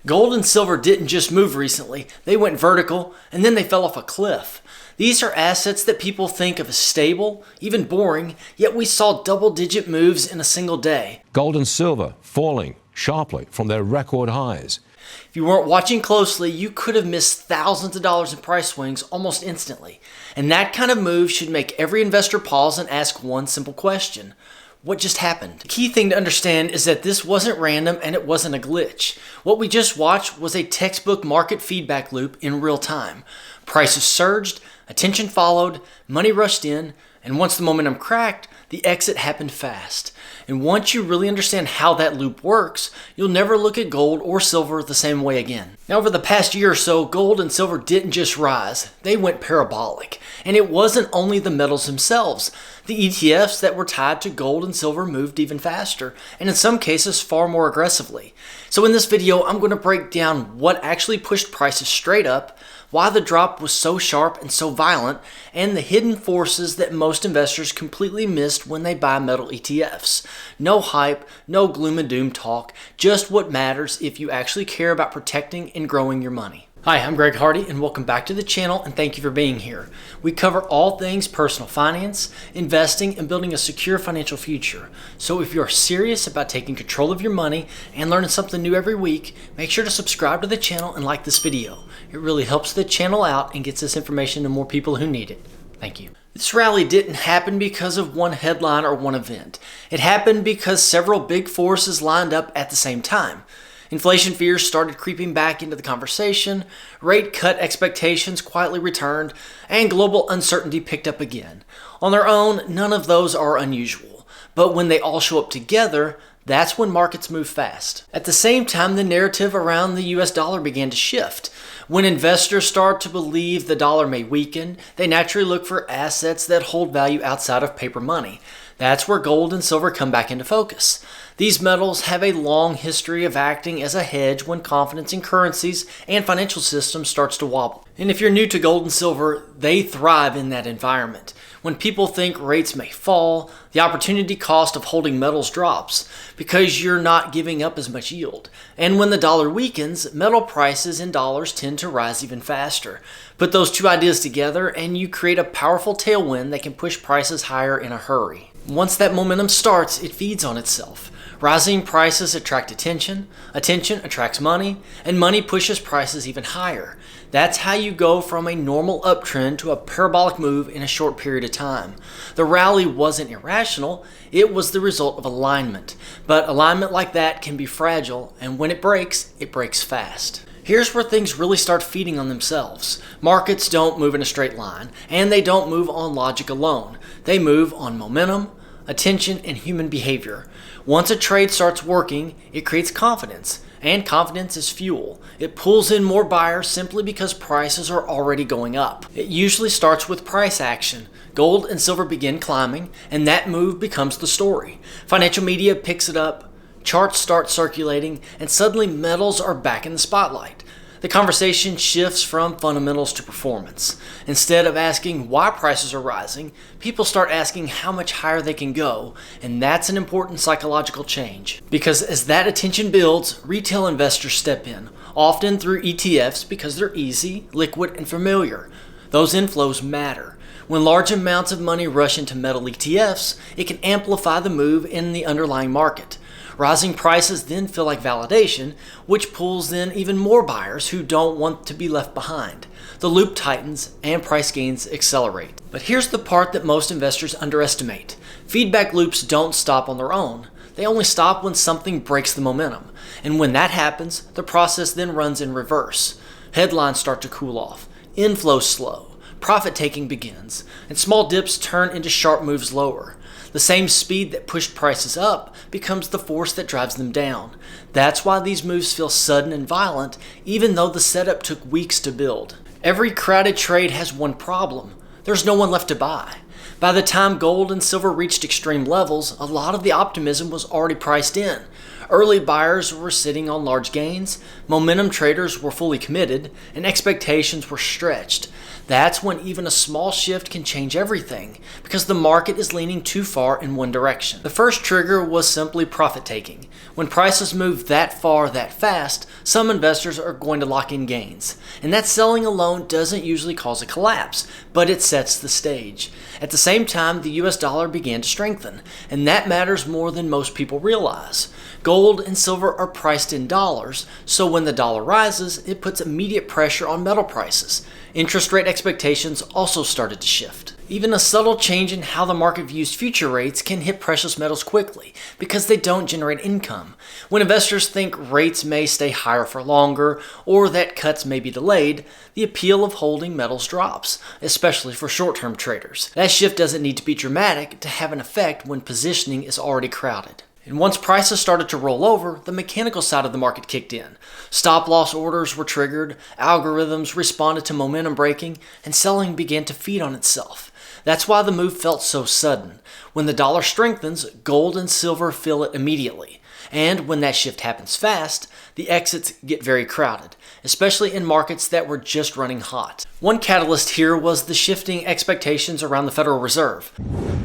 Gold and silver didn't just move recently, they went vertical and then they fell off a cliff. These are assets that people think of as stable, even boring, yet we saw double-digit moves in a single day. Gold and silver falling sharply from their record highs. If you weren't watching closely, you could have missed thousands of dollars in price swings almost instantly. And that kind of move should make every investor pause and ask one simple question. What just happened? The key thing to understand is that this wasn't random and it wasn't a glitch. What we just watched was a textbook market feedback loop in real time. Prices surged, attention followed, money rushed in, and once the momentum cracked, the exit happened fast. And once you really understand how that loop works, you'll never look at gold or silver the same way again. Now, over the past year or so, gold and silver didn't just rise, they went parabolic. And it wasn't only the metals themselves. The ETFs that were tied to gold and silver moved even faster, and in some cases far more aggressively. So in this video, I'm going to break down what actually pushed prices straight up, why the drop was so sharp and so violent, and the hidden forces that most investors completely missed when they buy metal ETFs. No hype, no gloom and doom talk, just what matters if you actually care about protecting and growing your money. Hi, I'm Greg Hardy and welcome back to the channel and thank you for being here. We cover all things personal finance, investing, and building a secure financial future. So if you're serious about taking control of your money and learning something new every week, make sure to subscribe to the channel and like this video. It really helps the channel out and gets this information to more people who need it. Thank you. This rally didn't happen because of one headline or one event. It happened because several big forces lined up at the same time. Inflation fears started creeping back into the conversation, rate cut expectations quietly returned, and global uncertainty picked up again. On their own, none of those are unusual, but when they all show up together, that's when markets move fast. At the same time, the narrative around the US dollar began to shift. When investors start to believe the dollar may weaken, they naturally look for assets that hold value outside of paper money. That's where gold and silver come back into focus. These metals have a long history of acting as a hedge when confidence in currencies and financial systems starts to wobble. And if you're new to gold and silver, they thrive in that environment. When people think rates may fall, the opportunity cost of holding metals drops because you're not giving up as much yield. And when the dollar weakens, metal prices in dollars tend to rise even faster. Put those two ideas together and you create a powerful tailwind that can push prices higher in a hurry. Once that momentum starts, it feeds on itself. Rising prices attract attention, attention attracts money, and money pushes prices even higher. That's how you go from a normal uptrend to a parabolic move in a short period of time. The rally wasn't irrational, it was the result of alignment. But alignment like that can be fragile, and when it breaks fast. Here's where things really start feeding on themselves. Markets don't move in a straight line, and they don't move on logic alone. They move on momentum, attention, and human behavior. Once a trade starts working, it creates confidence, and confidence is fuel. It pulls in more buyers simply because prices are already going up. It usually starts with price action. Gold and silver begin climbing, and that move becomes the story. Financial media picks it up, charts start circulating, and suddenly metals are back in the spotlight. The conversation shifts from fundamentals to performance. Instead of asking why prices are rising, people start asking how much higher they can go, and that's an important psychological change. Because as that attention builds, retail investors step in, often through ETFs because they're easy, liquid, and familiar. Those inflows matter. When large amounts of money rush into metal ETFs, it can amplify the move in the underlying market. Rising prices then feel like validation, which pulls in even more buyers who don't want to be left behind. The loop tightens and price gains accelerate. But here's the part that most investors underestimate. Feedback loops don't stop on their own. They only stop when something breaks the momentum. And when that happens, the process then runs in reverse. Headlines start to cool off. Inflows slow. Profit taking begins. And small dips turn into sharp moves lower. The same speed that pushed prices up becomes the force that drives them down. That's why these moves feel sudden and violent, even though the setup took weeks to build. Every crowded trade has one problem. There's no one left to buy. By the time gold and silver reached extreme levels, a lot of the optimism was already priced in. Early buyers were sitting on large gains, momentum traders were fully committed, and expectations were stretched. That's when even a small shift can change everything, because the market is leaning too far in one direction. The first trigger was simply profit taking. When prices move that far that fast, some investors are going to lock in gains. And that selling alone doesn't usually cause a collapse, but it sets the stage. At the same time, the US dollar began to strengthen, and that matters more than most people realize. Gold and silver are priced in dollars, so when the dollar rises, it puts immediate pressure on metal prices. Interest rate expectations also started to shift. Even a subtle change in how the market views future rates can hit precious metals quickly because they don't generate income. When investors think rates may stay higher for longer or that cuts may be delayed, the appeal of holding metals drops, especially for short-term traders. That shift doesn't need to be dramatic to have an effect when positioning is already crowded. And once prices started to roll over, the mechanical side of the market kicked in. Stop-loss orders were triggered, algorithms responded to momentum breaking, and selling began to feed on itself. That's why the move felt so sudden. When the dollar strengthens, gold and silver feel it immediately. And when that shift happens fast, the exits get very crowded, especially in markets that were just running hot. One catalyst here was the shifting expectations around the Federal Reserve.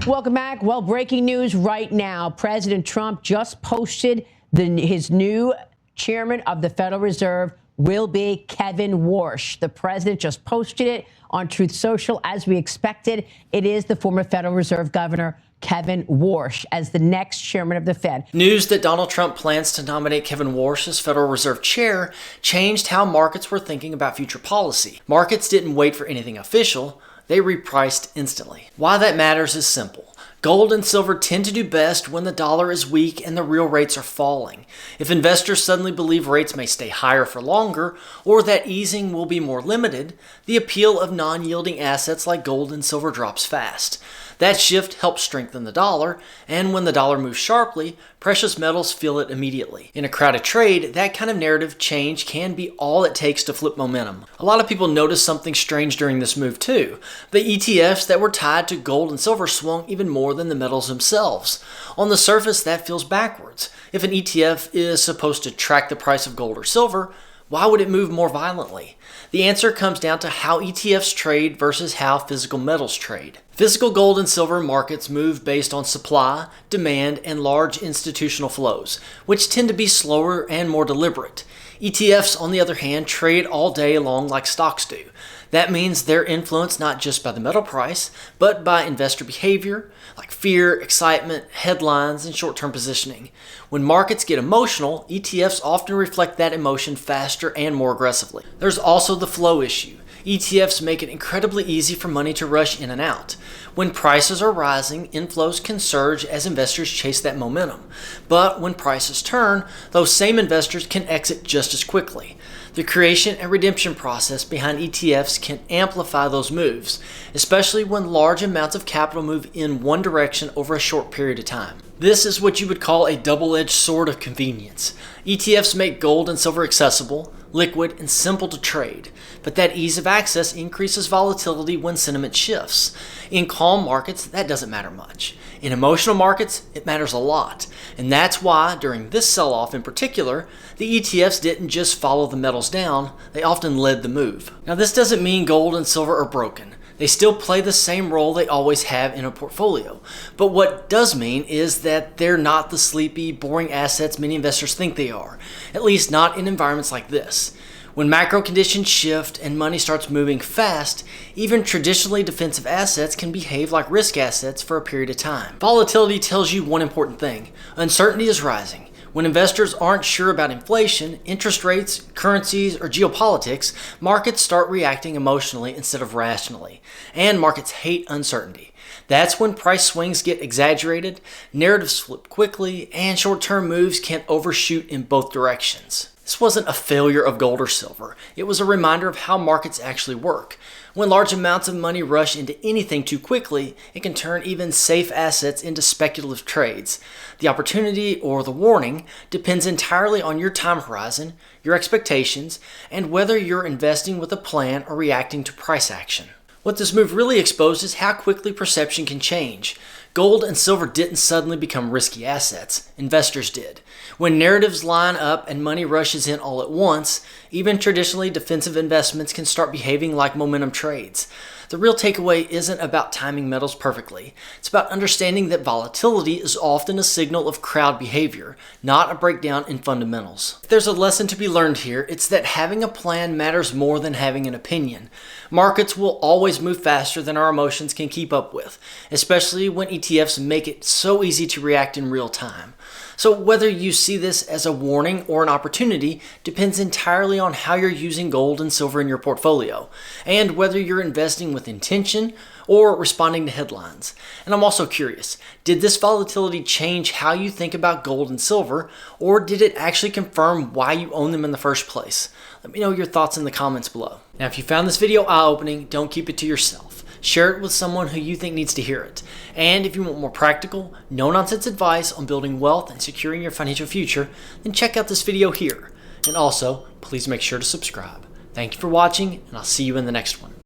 Welcome back. Well, breaking news right now. President Trump just posted his new chairman of the Federal Reserve will be Kevin Warsh. The president just posted it on Truth Social. As we expected, it is the former Federal Reserve Governor Kevin Warsh as the next chairman of the Fed. News that Donald Trump plans to nominate Kevin Warsh as Federal Reserve Chair changed how markets were thinking about future policy. Markets didn't wait for anything official. They repriced instantly. Why that matters is simple. Gold and silver tend to do best when the dollar is weak and the real rates are falling. If investors suddenly believe rates may stay higher for longer or that easing will be more limited, the appeal of non-yielding assets like gold and silver drops fast. That shift helps strengthen the dollar, and when the dollar moves sharply, precious metals feel it immediately. In a crowded trade, that kind of narrative change can be all it takes to flip momentum. A lot of people noticed something strange during this move too. The ETFs that were tied to gold and silver swung even more than the metals themselves. On the surface, that feels backwards. If an ETF is supposed to track the price of gold or silver, why would it move more violently? The answer comes down to how ETFs trade versus how physical metals trade. Physical gold and silver markets move based on supply, demand, and large institutional flows, which tend to be slower and more deliberate. ETFs, on the other hand, trade all day long like stocks do. That means they're influenced not just by the metal price, but by investor behavior, like fear, excitement, headlines, and short-term positioning. When markets get emotional, ETFs often reflect that emotion faster and more aggressively. There's also the flow issue. ETFs make it incredibly easy for money to rush in and out. When prices are rising, inflows can surge as investors chase that momentum. But when prices turn, those same investors can exit just as quickly. The creation and redemption process behind ETFs can amplify those moves, especially when large amounts of capital move in one direction over a short period of time. This is what you would call a double-edged sword of convenience. ETFs make gold and silver accessible, liquid, and simple to trade, but that ease of access increases volatility when sentiment shifts. In calm markets, that doesn't matter much. In emotional markets, it matters a lot, and that's why, during this sell-off in particular, the ETFs didn't just follow the metals down, they often led the move. Now, this doesn't mean gold and silver are broken. They still play the same role they always have in a portfolio. But what does mean is that they're not the sleepy, boring assets many investors think they are, at least not in environments like this. When macro conditions shift and money starts moving fast, even traditionally defensive assets can behave like risk assets for a period of time. Volatility tells you one important thing. Uncertainty is rising. When investors aren't sure about inflation, interest rates, currencies, or geopolitics, markets start reacting emotionally instead of rationally. And markets hate uncertainty. That's when price swings get exaggerated, narratives flip quickly, and short-term moves can overshoot in both directions. This wasn't a failure of gold or silver. It was a reminder of how markets actually work. When large amounts of money rush into anything too quickly, it can turn even safe assets into speculative trades. The opportunity or the warning depends entirely on your time horizon, your expectations, and whether you're investing with a plan or reacting to price action. What this move really exposed is how quickly perception can change. Gold and silver didn't suddenly become risky assets. Investors did. When narratives line up and money rushes in all at once, even traditionally defensive investments can start behaving like momentum trades. The real takeaway isn't about timing metals perfectly. It's about understanding that volatility is often a signal of crowd behavior, not a breakdown in fundamentals. If there's a lesson to be learned here, it's that having a plan matters more than having an opinion. Markets will always move faster than our emotions can keep up with, especially when ETFs make it so easy to react in real time. So whether you see this as a warning or an opportunity depends entirely on how you're using gold and silver in your portfolio, and whether you're investing with intention or responding to headlines. And I'm also curious, did this volatility change how you think about gold and silver, or did it actually confirm why you own them in the first place? Let me know your thoughts in the comments below. Now, if you found this video eye-opening, don't keep it to yourself. Share it with someone who you think needs to hear it. And if you want more practical, no-nonsense advice on building wealth and securing your financial future, then check out this video here. And also, please make sure to subscribe. Thank you for watching, and I'll see you in the next one.